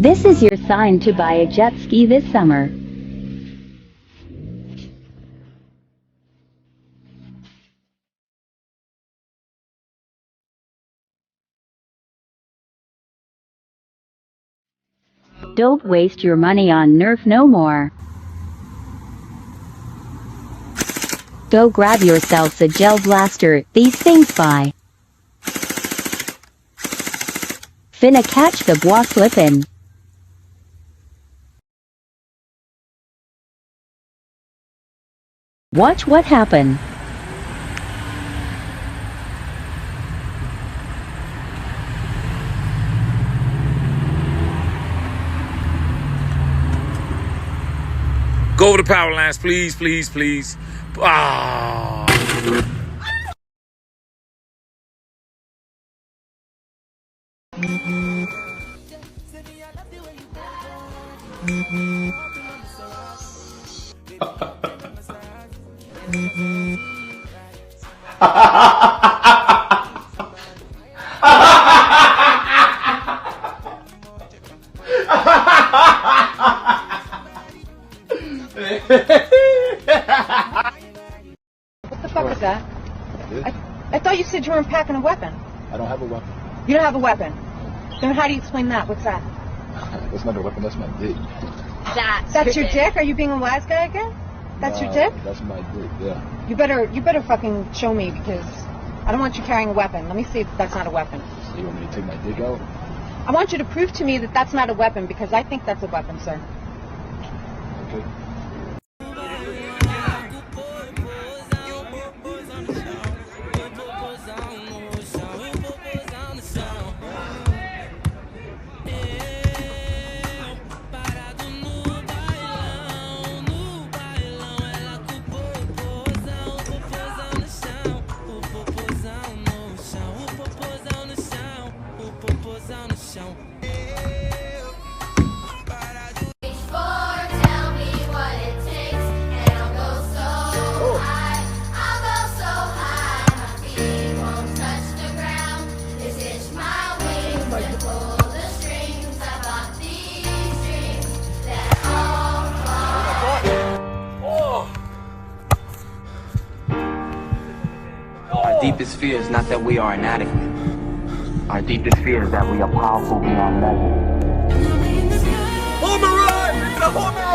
This is your sign to buy a jet ski this summer. Don't waste your money on Nerf no more. Go grab yourselves a gel blaster, these things buy. Finna catch the bois slippin'. Watch what happen. Go over the power lines, please, please, please. Ah. What the fuck is that? I thought you said you weren't packing a weapon. I don't have a weapon. You don't have a weapon. Then how do you explain that? What's that? That's not a weapon, that's my dick. That's your dick? Are you being a wise guy again? That's your dick? That's my dick, yeah. You better fucking show me, because I don't want you carrying a weapon. Let me see if that's not a weapon. So you want me to take my dick out? I want you to prove to me that that's not a weapon, because I think that's a weapon, sir. Okay. Our deepest fear is not that we are inadequate. Our deepest fear is that we are powerful beyond measure. Home run! It's a home run!